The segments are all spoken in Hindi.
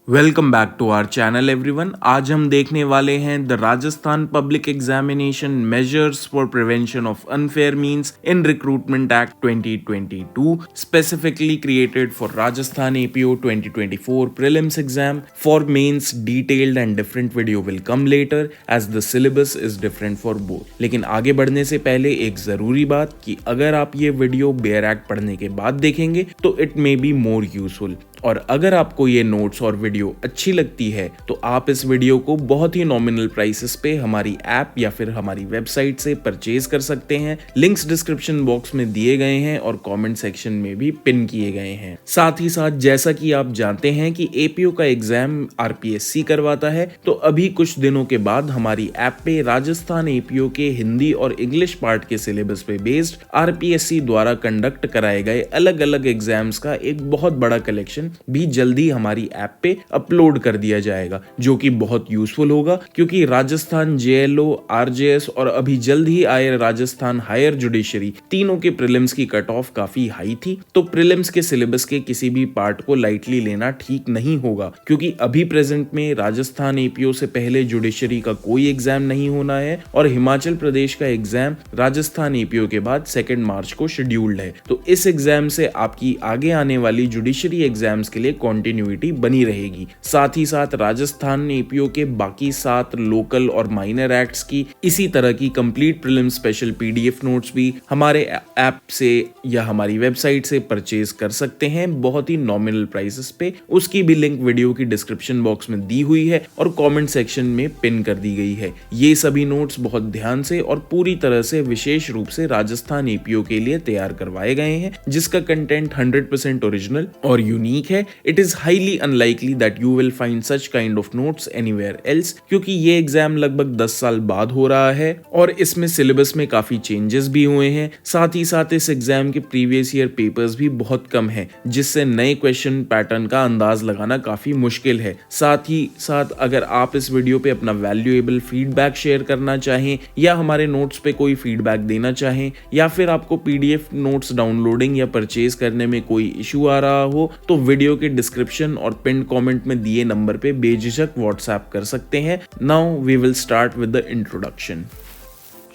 Welcome back to our channel everyone. आज हम देखने वाले हैं the Rajasthan public examination measures for prevention of unfair means in recruitment act 2022 specifically created for Rajasthan APO 2024 prelims exam for mains. Detailed and different video will come later as the syllabus is different for both. लेकिन आगे बढ़ने से पहले एक जरूरी बात कि अगर आप ये वीडियो बेयर एक्ट पढ़ने के बाद देखेंगे तो it may be more useful, और अगर आपको ये नोट्स और वीडियो अच्छी लगती है तो आप इस वीडियो को बहुत ही नॉमिनल प्राइसेस पे हमारी ऐप या फिर हमारी वेबसाइट से परचेज कर सकते हैं। लिंक्स डिस्क्रिप्शन बॉक्स में दिए गए हैं और कमेंट सेक्शन में भी पिन किए गए हैं। साथ ही साथ जैसा कि आप जानते हैं कि एपीओ का एग्जाम आरपीएससी करवाता है, तो अभी कुछ दिनों के बाद हमारी ऐप पे राजस्थान एपीओ के हिंदी और इंग्लिश पार्ट के सिलेबस पे बेस्ड आरपीएससी द्वारा कंडक्ट कराए गए अलग अलग एग्जाम्स का एक बहुत बड़ा कलेक्शन भी जल्दी हमारी ऐप पे अपलोड कर दिया जाएगा, जो कि बहुत यूजफुल होगा क्योंकि राजस्थान जेएलओ, आरजेएस और अभी जल्द ही आए राजस्थान हायर जुडिशरी तीनों के प्रीलिम्स की कट ऑफ काफी हाई थी। तो प्रीलिम्स के सिलेबस के किसी भी पार्ट को लाइटली लेना ठीक नहीं होगा, क्योंकि अभी प्रेजेंट में राजस्थान एपीओ से पहले जुडिशरी का कोई एग्जाम नहीं होना है और हिमाचल प्रदेश का एग्जाम राजस्थान एपीओ के बाद 2 मार्च को शेड्यूल्ड है। तो इस एग्जाम से आपकी आगे आने वाली जुडिशरी एग्जाम के लिए कंटिन्यूटी बनी रहेगी। साथ ही साथ राजस्थान एपीओ के बाकी 7 लोकल और माइनर एक्ट्स की इसी तरह की complete prelim special PDF notes भी हमारे ऐप से या हमारी वेबसाइट से परचेज कर सकते हैं बहुत ही नॉमिनल प्राइसेस पे। उसकी भी लिंक वीडियो की डिस्क्रिप्शन बॉक्स में दी हुई है और कमेंट सेक्शन में पिन कर दी गई है। ये सभी नोट्स बहुत ध्यान से और पूरी तरह से विशेष रूप से राजस्थान एपीओ के लिए तैयार करवाए गए हैं, जिसका कंटेंट 100% ओरिजिनल और यूनिक है। It is highly unlikely that you will find such kind of notes anywhere else, क्योंकि ये एग्जाम लगभग 10 साल बाद हो रहा है और इसमें सिलेबस में काफी चेंजेस भी हुए हैं। साथ ही साथ इस एग्जाम के प्रीवियस ईयर पेपर्स भी बहुत कम है, जिससे नए क्वेश्चन पैटर्न का अंदाज लगाना काफी मुश्किल है। साथ ही साथ अगर आप इस वीडियो पे अपना वैल्यूएबल फीडबैक शेयर करना चाहें या हमारे नोट्स पे कोई फीडबैक देना चाहें या फिर आपको पीडीएफ नोट्स डाउनलोडिंग या परचेज करने में कोई इशू आ रहा हो, तो वीडियो के डिस्क्रिप्शन और पिन कमेंट में दिए नंबर पे बेझिझक व्हाट्सएप कर सकते हैं। Now we will start with the introduction.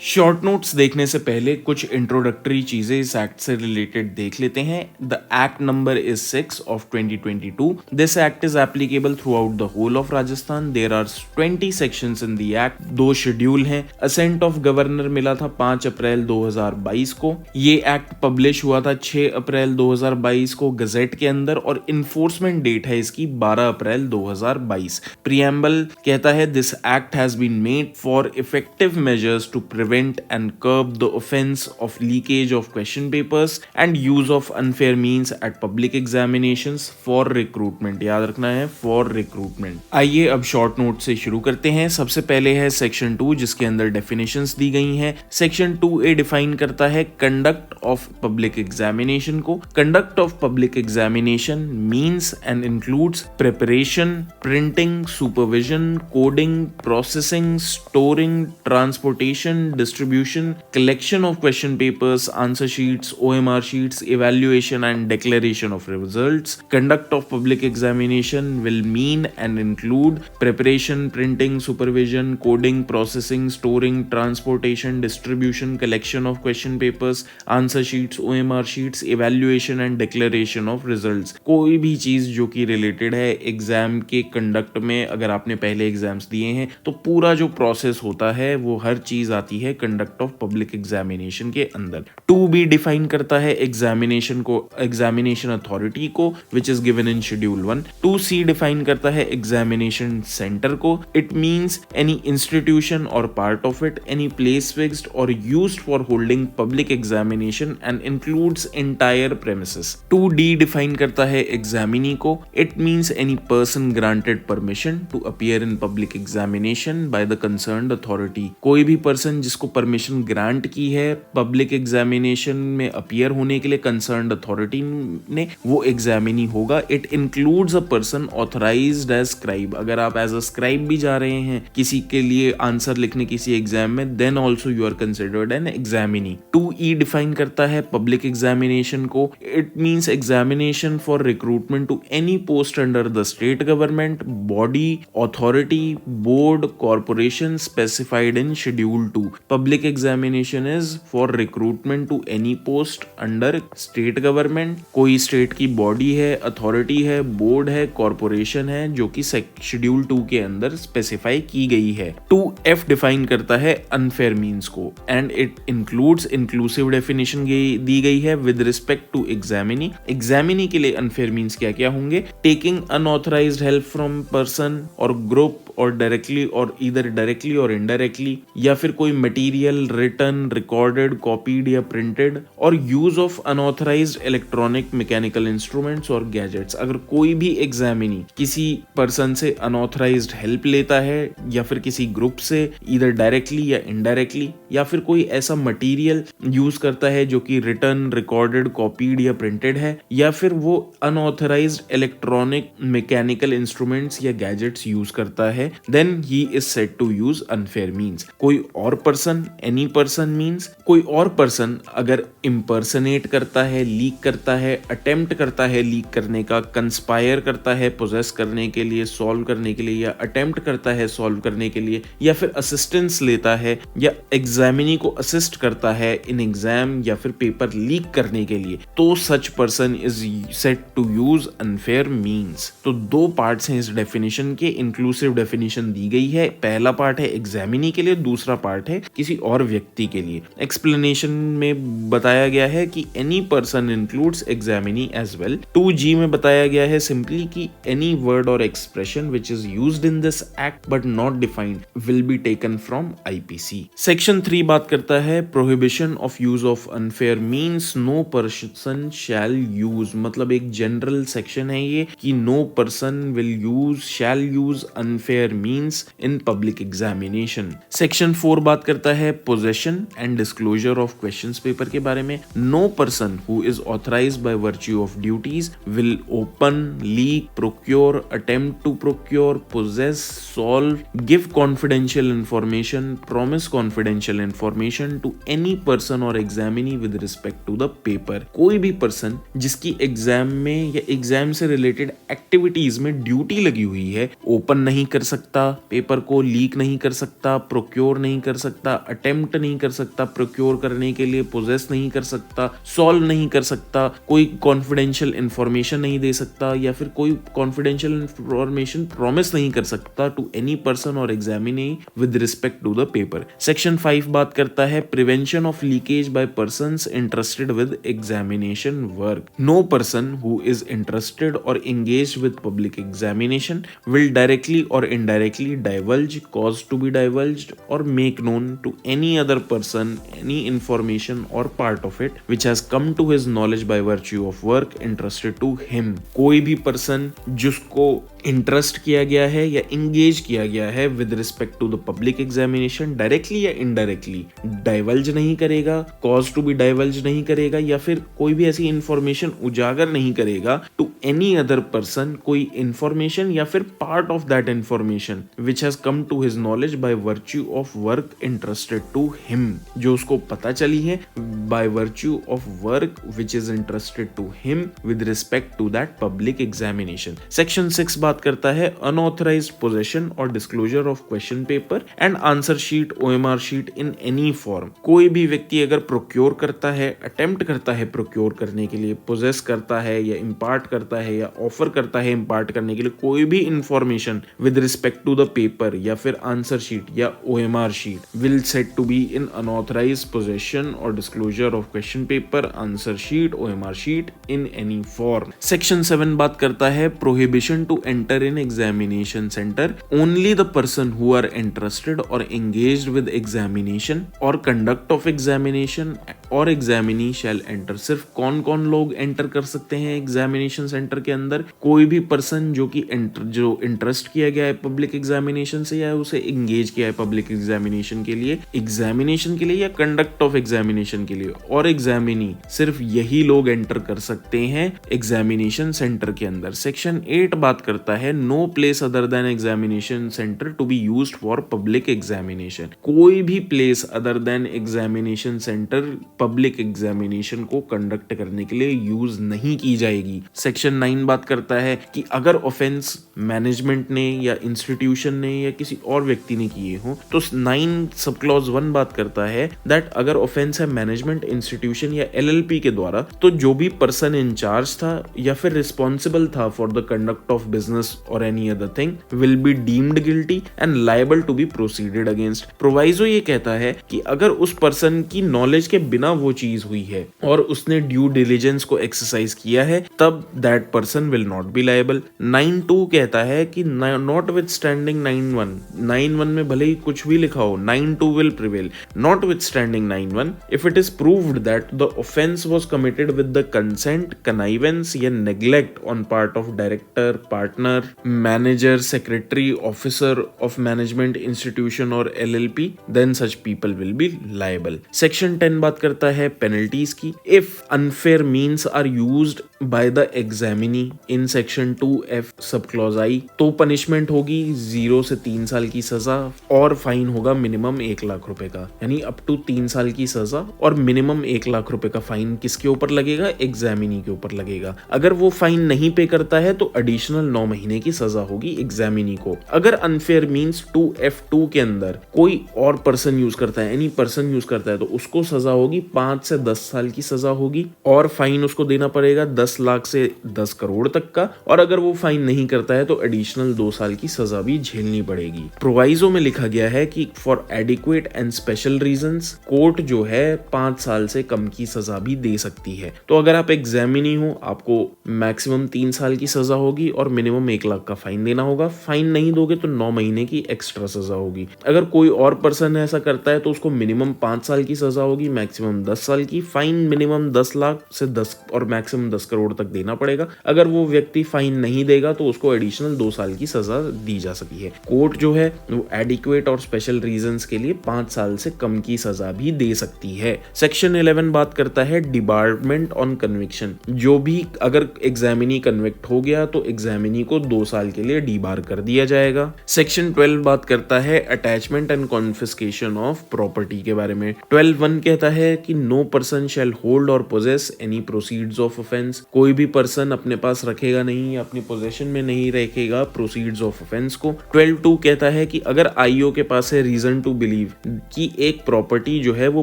Short notes देखने से पहले कुछ इंट्रोडक्टरी चीजें इस एक्ट से रिलेटेड देख लेते हैं। The act number is 6 of 2022। This act is applicable throughout the whole of Rajasthan. There are 20 sections in the act. 2 schedule हैं। असेंट ऑफ गवर्नर मिला था 5 अप्रैल 2022 को। ये एक्ट पब्लिश हुआ था 6 अप्रैल 2022 को गजेट के अंदर और इन्फोर्समेंट डेट है इसकी 12 अप्रैल 2022। प्रीएम्बल कहता है this act has been made for effective measures to prevent and curb the offense of leakage of question papers and use of unfair means at public examinations for recruitment। याद रखना है for recruitment। आइए अब शॉर्ट नोट से शुरू करते हैं। सबसे पहले है सेक्शन 2, जिसके अंदर डेफिनेशंस दी गई हैं। सेक्शन 2A डिफाइन करता है कंडक्ट ऑफ पब्लिक एग्जामिनेशन को। Conduct of public examination means and includes preparation, printing, supervision, coding, processing, storing, transportation, distribution, collection of question papers, answer sheets, OMR sheets, evaluation and declaration of results. Conduct of public examination will mean and include preparation, printing, supervision, coding, processing, storing, transportation, distribution, collection of question papers, answer sheets, OMR sheets, evaluation and declaration of results। कोई भी चीज जो कि रिलेटेड है एग्जाम के कंडक्ट में, अगर आपने पहले एग्जाम्स दिए हैं तो पूरा जो प्रोसेस होता है वो हर चीज आती है कंडक्ट ऑफ पब्लिक एग्जामिनेशन के अंदर। 2B डिफाइन करता है एग्जामिनेशन को, एग्जामिनेशन अथॉरिटी को, which is given in schedule 1। 2C define करता है एग्जामिनेशन सेंटर को। It means any institution or part of it, any place fixed or used for holding public examination and includes entire premises. 2D define करता है एग्जामिनी को। It means any person granted permission to appear in public examination by the concerned authority. कोई भी पर्सन जिसको परमिशन ग्रांट की है पब्लिक एग्जामिनेशन में अपीयर होने के लिए कंसर्न्ड अथॉरिटी ने, वो एग्जामिनी होगा। It includes a person authorised as scribe. अगर आप एज अ स्क्राइब भी जा रहे हैं किसी के लिए आंसर लिखने किसी एग्जाम में, then also you are considered an examinee. 2E define करता है पब्लिक एग्जामिनेशन को। It means examination for recruitment to any post under the state government body, authority, board, corporation specified in schedule 2। Public examination is for recruitment to any post under state government, कोई स्टेट की बॉडी है, अथॉरिटी है, बोर्ड है, कॉर्पोरेशन है जो कि शेड्यूल 2 के अंदर स्पेसिफाई की गई है। 2F डिफाइन करता है अनफेयर मीन्स को and it includes inclusive definition दी गई है with respect to examinee. Examinee के लिए अनफेयर मीन्स क्या क्या होंगे? Taking unauthorized help from person or group or directly or either directly or indirectly, या फिर कोई मटेरियल रिटन, रिकॉर्डेड, कॉपीड या printed, or use of unauthorized electronic mechanical instruments or gadgets. अगर कोई भी एग्जामिनी किसी पर्सन से अनऑथराइज्ड हेल्प लेता है या फिर किसी ग्रुप से इधर डायरेक्टली या इनडायरेक्टली, या फिर कोई ऐसा मटेरियल यूज करता है जो कि रिटन, रिकॉर्डेड, कॉपीड या प्रिंटेड है, या फिर वो अनऑथराइज्ड इलेक्ट्रॉनिक मैकेनिकल इंस्ट्रूमेंट्स या गैजेट्स यूज करता है, then he is said to use unfair means। कोई और पर्सन, एनी पर्सन मीन्स कोई और पर्सन अगर impersonate करता है, लीक करता है, अटेम्प्ट करता है लीक करने का, कंस्पायर करता है पोजेस करने के लिए, सॉल्व करने के लिए, या अटेम्प्ट करता है सॉल्व करने के लिए, या फिर असिस्टेंस लेता है या एग्जामिनी को असिस्ट करता है इन एग्जाम या फिर पेपर लीक करने के लिए, तो such person is said to use unfair means. तो दो पार्ट्स हैं इस डेफिनेशन के। इंक्लूसिव डेफिनेशन दी गई है, पहला पार्ट है एग्जामिनी के लिए, दूसरा पार्ट है किसी और व्यक्ति के लिए। एक्सप्लेनेशन में बताया गया है कि any person includes examinee as well. 2G में बताया गया है सिंपली कि any word or expression which is used in this act but not defined will be taken from IPC। Section 3 बात करता है prohibition of use of unfair means no person shall use. मतलब एक जनरल सेक्शन है ये कि no person will use, shall use unfair means in public examination. Section 4 बात करता है possession and disclosure of questions paper के बारे में। No person who is authorized by virtue of duties will open, leak, procure, attempt to procure, possess, solve, give confidential information, promise confidential information to any person or examinee with respect to the paper. कोई भी पर्सन जिसकी एग्जाम में या एग्जाम से रिलेटेड एक्टिविटीज में ड्यूटी लगी हुई है, ओपन नहीं कर सकता पेपर को, लीक नहीं कर सकता, प्रोक्योर नहीं कर सकता, अटेम्प्ट नहीं कर सकता प्रोक्योर करने के लिए, पोजेस नहीं कर सकता, सॉल्व नहीं कर सकता, कोई कॉन्फिडेंशियल इंफॉर्मेशन नहीं दे सकता, या फिर कोई कॉन्फिडेंशियल इंफॉर्मेशन प्रॉमिस नहीं कर सकता to any person or examinee with respect to the paper. Section 5 बात करता है prevention of leakage by persons interested with examination work. No person who is interested or engaged with public examination will directly or indirectly divulge, cause to be divulged or make known to any other person any information or part of it which has come to his knowledge by virtue of work entrusted to him। कोई भी पर्सन जिसको इंटरेस्ट किया गया है या इंगेज किया गया है with respect to the public examination, directly या इनडायरेक्टली डाइवल्ज नहीं करेगा, कॉज टू बी डाइवल्ज नहीं करेगा, या फिर कोई भी ऐसी इंफॉर्मेशन उजागर नहीं करेगा टू एनी अदर पर्सन, कोई इंफॉर्मेशन या फिर part of that information which has come to his knowledge by virtue of work interested to him, जो उसको पता चली है by virtue of work which is interested to him with respect to that public examination. Section 6 बात करता है unauthorised possession or disclosure of question paper and answer sheet, OMR sheet in any form. कोई भी व्यक्ति अगर प्रोक्योर करता है, अटेम्प्ट करता है प्रोक्योर करने के लिए, पोजेस करता है या इम्पार्ट करता है या ऑफर करता है इम्पार्ट करने के लिए कोई भी information with respect to the paper या फिर आंसर शीट या OMR sheet will set to be in unauthorized possession or disclosure of question paper, answer sheet, OMR sheet in any form. Section 7 बात करता है prohibition to enter in examination center only the person who are interested or engaged with examination or conduct of examination और एग्जामिनी शैल एंटर। सिर्फ कौन कौन लोग एंटर कर सकते हैं एग्जामिनेशन सेंटर के अंदर? कोई भी पर्सन जो कि जो इंटरेस्ट किया गया है पब्लिक एग्जामिनेशन से या उसे एंगेज किया है पब्लिक एग्जामिनेशन के लिए या कंडक्ट ऑफ एग्जामिनेशन के लिए। और एग्जामिनी सिर्फ यही लोग एंटर कर सकते हैं एग्जामिनेशन सेंटर के अंदर। सेक्शन 8 बात करता है no place other than examination centre to be used for public examination. कोई भी place other than examination centre public examination को कंडक्ट करने के लिए यूज नहीं की जाएगी। सेक्शन 9 बात करता है कि अगर ऑफेंस मैनेजमेंट ने या इंस्टीट्यूशन ने या किसी और व्यक्ति ने किए हो तो 9 सब क्लॉज 1 बात करता है दैट अगर ऑफेंस है मैनेजमेंट, इंस्टीट्यूशन या एलएलपी के द्वारा तो जो भी पर्सन इंचार्ज था या फिर रिस्पॉन्सिबल था for the conduct of business or any other thing will be deemed guilty and liable to be proceeded against. Proviso ये कहता है कि अगर उस पर्सन की नॉलेज के बिना वो चीज हुई है और उसने ड्यू डिलिजेंस को एक्सरसाइज किया है तब that person will not B liable. 9(2) कहता है कि नॉट विथ स्टैंडिंग 9(1) में भले ही कुछ भी लिखा हो 9(2) will prevail. Notwithstanding 9(1) if it is proved that the offence was committed with the consent, connivance या neglect on part of director, partner, manager, secretary, officer of management institution or LLP, then such people will be liable. Section 10 बात करता है पेनल्टीज की। If unfair means are used by the examinee in section 2F sub clause I तो पनिशमेंट होगी 0 से 3 साल की सजा और फाइन होगा मिनिमम 1 लाख रुपए का, यानी अप टू 3 साल की सजा और मिनिमम 1 लाख रुपए का फाइन किसके ऊपर लगेगा? एग्जामिनी के ऊपर लगेगा। अगर वो फाइन नहीं पे करता है तो एडिशनल 9 महीने की सजा होगी एग्जामिनी को। अगर अनफेयर मीन्स 2F2 के अंदर कोई और पर्सन यूज करता है, एनी पर्सन यूज करता है तो उसको सजा होगी 5 से 10 साल की सजा होगी और फाइन उसको देना पड़ेगा 10 लाख से 10 करोड़ तक का। और अगर वो फाइन नहीं करता है तो एडिशनल 2 साल की सजा भी झेलनी पड़ेगी। प्रोवाइजो में लिखा गया है कि for adequate and special reasons court जो है 5 साल से कम की सजा भी दे सकती है। तो अगर आप एग्जामिनी हो आपको मैक्सिमम 3 साल की सजा होगी और मिनिमम 1 लाख का फाइन देना होगा। फाइन नहीं दोगे तो 9 महीने की एक्स्ट्रा सजा होगी। अगर कोई और पर्सन ऐसा करता है तो उसको मिनिमम 5 साल की सजा होगी, मैक्सिमम 10 साल की। फाइन मिनिमम 10 लाख से 10 और मैक्सिमम 10 करोड़ तक देना पड़ेगा। अगर वो व्यक्ति फाइन नहीं देगा तो उसको एडिशनल 2 साल की सजा दी जा सकती है। कोर्ट जो है वो एडिक्वेट और स्पेशल रीजंस के लिए 5 साल से कम की सजा भी दे सकती है। सेक्शन 11 बात करता है डिबारमेंट ऑन कन्विक्शन। जो भी अगर एग्जामिनी कन्विक्ट हो गया तो एग्जामिनी को 2 साल के लिए डिबार कर दिया जाएगा। सेक्शन 12 बात करता है attachment and confiscation of property के बारे में। 12(1) कहता है कि no person shall hold or possess any proceeds of offence. कोई भी पर्सन अपने पास रखेगा नहीं, अपनी पोजेशन में नहीं रखेगा प्रोसीड्स ऑफ ऑफेंस को। 12(2) कहता है कि अगर आईओ के पास है रीजन टू बिलीव कि एक प्रॉपर्टी जो है वो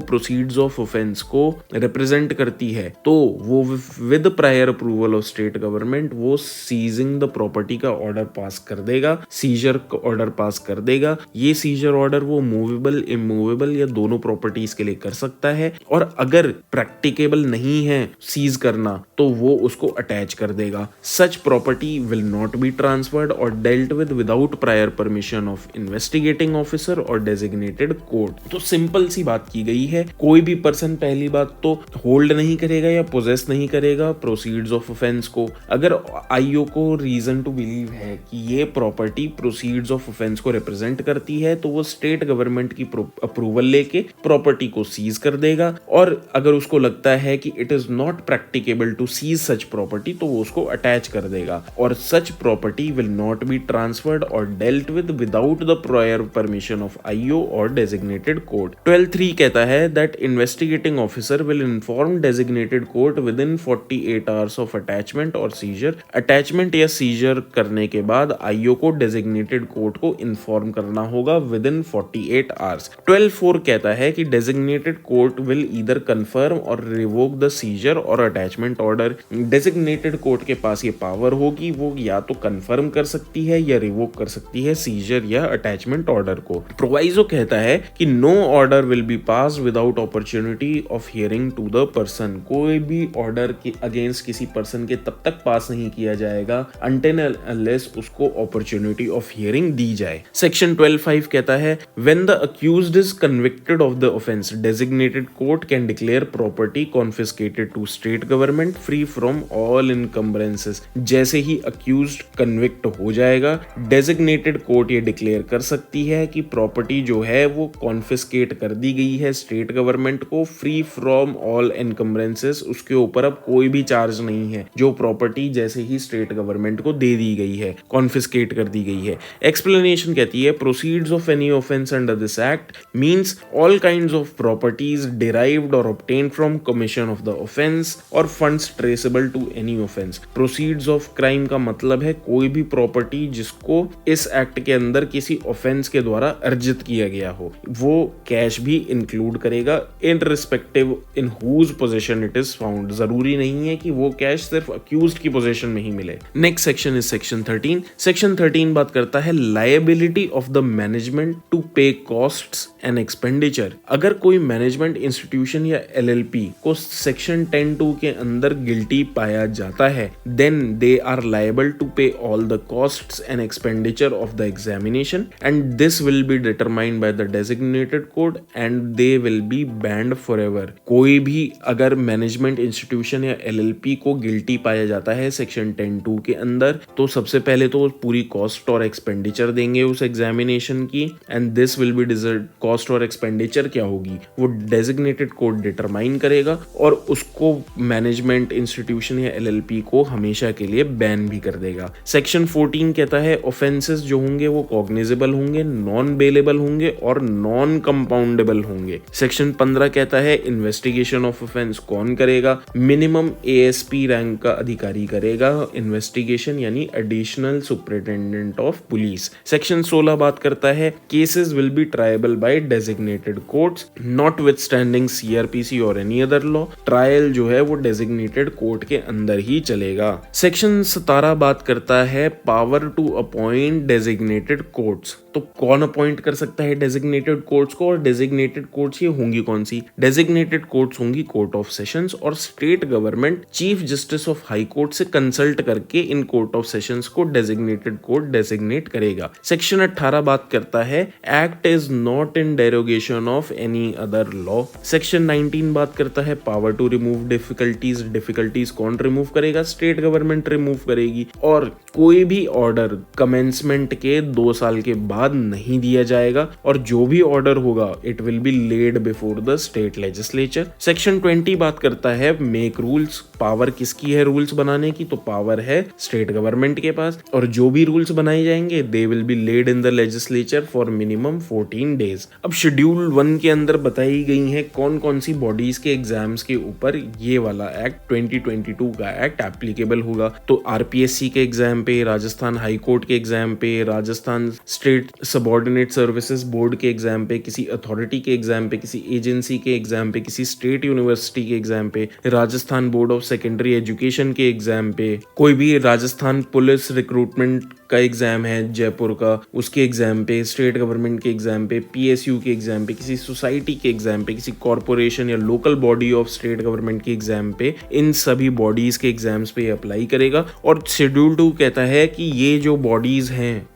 प्रोसीड्स ऑफ ऑफेंस को रिप्रेजेंट करती है तो वो with prior approval of state government वो सीजिंग द प्रॉपर्टी का ऑर्डर पास कर देगा, सीजर ऑर्डर पास कर देगा। ये सीजर ऑर्डर वो मूवेबल, इमूवेबल या दोनों प्रॉपर्टीज के लिए कर सकता है और अगर प्रैक्टिकेबल नहीं है सीज करना तो वो उसको अटैच कर देगा। Such property will not be transferred or dealt with without prior permission of investigating officer or designated court. तो सिंपल सी बात की गई है, कोई भी पर्सन पहली बात तो होल्ड नहीं करेगा या पोजेस नहीं करेगा प्रोसीड्स ऑफ ऑफेंस को। अगर आईओ को रीजन टू बिलीव है कि ये प्रॉपर्टी प्रोसीड्स ऑफ ऑफेंस को रिप्रेजेंट करती है तो वो स्टेट गवर्नमेंट की अप्रूवल लेके प्रॉपर्टी को सीज कर देगा। और अगर उसको लगता है कि it is not practicable to seize such property तो वो उसको अटैच कर देगा। और such property will not be transferred or dealt with without the prior permission of IO or designated court. 12(3) कहता है that investigating officer will inform designated court with in 48 hours of attachment और सीजर। अटैचमेंट या सीजर करने के बाद आईओ को डेजिग्नेटेड कोर्ट को इन्फॉर्म करना होगा विद इन 48 आवर्स। 12(4) कहता है कि designated court will either confirm और रिवोक द सीजर और अटैचमेंट ऑर्डर। डेजिग्नेटेड कोर्ट के पास ये पावर होगी, वो या तो कंफर्म कर सकती है या रिवोक कर सकती है सीजर या अटैचमेंट ऑर्डर को। प्रोवाइजो कहता है कि no order will be pass without opportunity of hearing to the person. कोई भी ऑर्डर के अगेंस्ट किसी पर्सन के तब तक पास नहीं किया जाएगा अनटिल अनलेस उसको अपॉर्चुनिटी ऑफ हियरिंग दी जाए। सेक्शन 12(5) कहता है when the accused is convicted of the offence designated court court can declare property confiscated to state government free from all encumbrances। जैसे ही accused convict हो जाएगा, designated court ये declare कर सकती है कि property जो है वो confiscate कर दी गई है state government को free from all encumbrances। उसके ऊपर अब कोई भी चार्ज नहीं है, जो प्रॉपर्टी जैसे ही स्टेट गवर्नमेंट को दे दी गई है, कॉन्फिस्केट कर दी गई है। एक्सप्लेनेशन कहती है proceeds of any offence under this act means all kinds of properties derived or obtained from commission of the offence or funds traceable to any offence. Proceeds of crime का मतलब है कोई भी प्रॉपर्टी जिसको इस एक्ट के अंदर किसी ऑफेंस के द्वारा अर्जित किया गया हो, वो कैश भी इंक्लूड करेगा in respective in whose position it is found. जरूरी नहीं है कि वो कैश सिर्फ अक्यूज्ड की पोजीशन में ही मिले। Next section is section 13। Section 13 बात करता है liability of the management to pay costs and expenditure. अगर कोई मैनेजमेंट इंस्टीट्यूशन या एलएलपी को सेक्शन 10(2) के अंदर गिल्टी पाया जाता है, then they are liable to pay all the costs and expenditure of the examination and this will be determined by the designated court and they will be banned forever. कोई भी अगर मैनेजमेंट इंस्टीट्यूशन या एलएलपी को गिल्टी पाया जाता है सेक्शन 10(2) के अंदर, तो सबसे पहले तो पूरी कॉस्ट और एक्सपेंडिचर देंगे उस एग्जामिनेशन की and this will B deserve. Cost और एक्सपेंडिचर क्या होगी वो डेजिग्नेटेड कोड डिटरमाइन करेगा और उसको मैनेजमेंट इंस्टीट्यूशन या एलएलपी को हमेशा के लिए बैन भी कर देगा। सेक्शन 14 कहता है ऑफेंसेस जो होंगे वो कॉग्निजेबल होंगे, नॉन बेलेबल होंगे और नॉन कंपाउंडेबल होंगे। सेक्शन 15 कहता है इन्वेस्टिगेशन ऑफ ऑफेंस कौन करेगा, मिनिमम एएसपी रैंक का अधिकारी करेगा इन्वेस्टिगेशन यानी additional superintendent of police. Section 16 बात करता है cases will be triable by designated courts notwithstanding CrPC or any other law. Trial जो है वो डेजिग्नेटेड कोर्ट के अंदर ही चलेगा। सेक्शन 17 बात करता है power to appoint designated courts. तो कौन अपॉइंट कर सकता है डेजिग्नेटेड कोर्ट्स को, और डेजिग्नेटेड कोर्ट्स ये होंगी कौन सी? डेजिग्नेटेड कोर्ट्स होंगी कोर्ट ऑफ सेशंस और state government chief justice of high court से कंसल्ट करके इन कोर्ट ऑफ सेशंस को डेजिग्नेटेड कोर्ट डेजिग्नेट करेगा। सेक्शन 18 बात करता है act is not in derogation of any other law. Section 19 बात करता है power to remove difficulties. Difficulties कौन रिमूव करेगा? स्टेट गवर्नमेंट रिमूव करेगी। और कोई भी ऑर्डर कमेंसमेंट के 2 साल के बाद नहीं दिया जाएगा और जो भी ऑर्डर होगा it will be laid before the state legislature. Section 20 बात करता है मेक रूल्स। पावर किसकी है रूल्स बनाने की? तो पावर है स्टेट गवर्नमेंट के पास और जो भी रूल्स बनाए जाएंगे they will be laid in the legislature for minimum 14 days. अब शेड्यूल 1 के अंदर बताई गई है कौन कौन सी बॉडीज के एग्जाम्स के ऊपर ये वाला एक्ट 2022 का एक्ट एप्लीकेबल होगा। तो आरपीएससी के एग्जाम पे, राजस्थान हाई कोर्ट के एग्जाम पे, Rajasthan state subordinate services board के एग्जाम पे, किसी अथॉरिटी के एग्जाम पे, किसी एजेंसी के एग्जाम पे, किसी स्टेट यूनिवर्सिटी के एग्जाम पे, Rajasthan board of secondary education के एग्जाम पे, कोई भी राजस्थान पुलिस रिक्रूटमेंट का एग्जाम है जयपुर का, उसके एग्जाम पे, स्टेट गवर्नमेंट के एग्जाम पे, पीएसयू के एग्जाम पे, किसी सोसाइटी के एग्जाम पे, किसी कॉर्पोरेशन या local body of state government के एग्जाम पे, इन सभी बॉडीज के एग्जाम्स पे अप्लाई करेगा। और शेड्यूल 2 कहता है कि ये जो बॉडीज हैं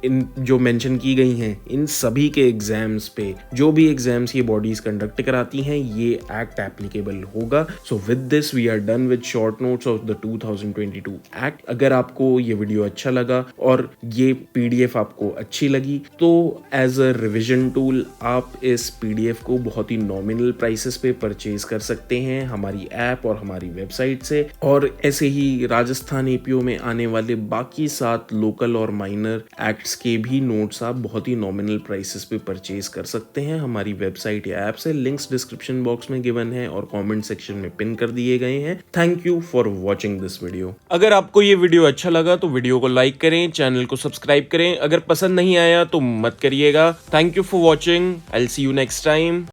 इन जो मेंशन की गई हैं इन सभी के एग्जाम्स पे, जो भी एग्जाम्स ये बॉडीज कंडक्ट कराती हैं, ये एक्ट एप्लीकेबल होगा। So with this we are done with short notes of the 2022 act. अगर आपको ये वीडियो अच्छा लगा और ये पीडीएफ आपको अच्छी लगी तो एज अ रिवीजन टूल आप इस पीडीएफ को बहुत ही नॉमिनल प्राइसेस पे परचेज कर सकते हैं हमारी ऐप और हमारी वेबसाइट से। और ऐसे ही राजस्थान एपीओ में आने वाले बाकी 7 लोकल और माइनर एक्ट्स के भी नोट्स आप बहुत ही नॉमिनल प्राइसेस पे परचेज कर सकते हैं हमारी वेबसाइट या ऐप से। लिंक्स डिस्क्रिप्शन बॉक्स में गिवन है और कमेंट सेक्शन में पिन कर दिए गए हैं। Thank you for watching this video. अगर आपको ये वीडियो अच्छा लगा तो वीडियो को लाइक करें, चैनल को सब्सक्राइब करें। अगर पसंद नहीं आया तो मत करिएगा। Thank you for watching. I will see you next time.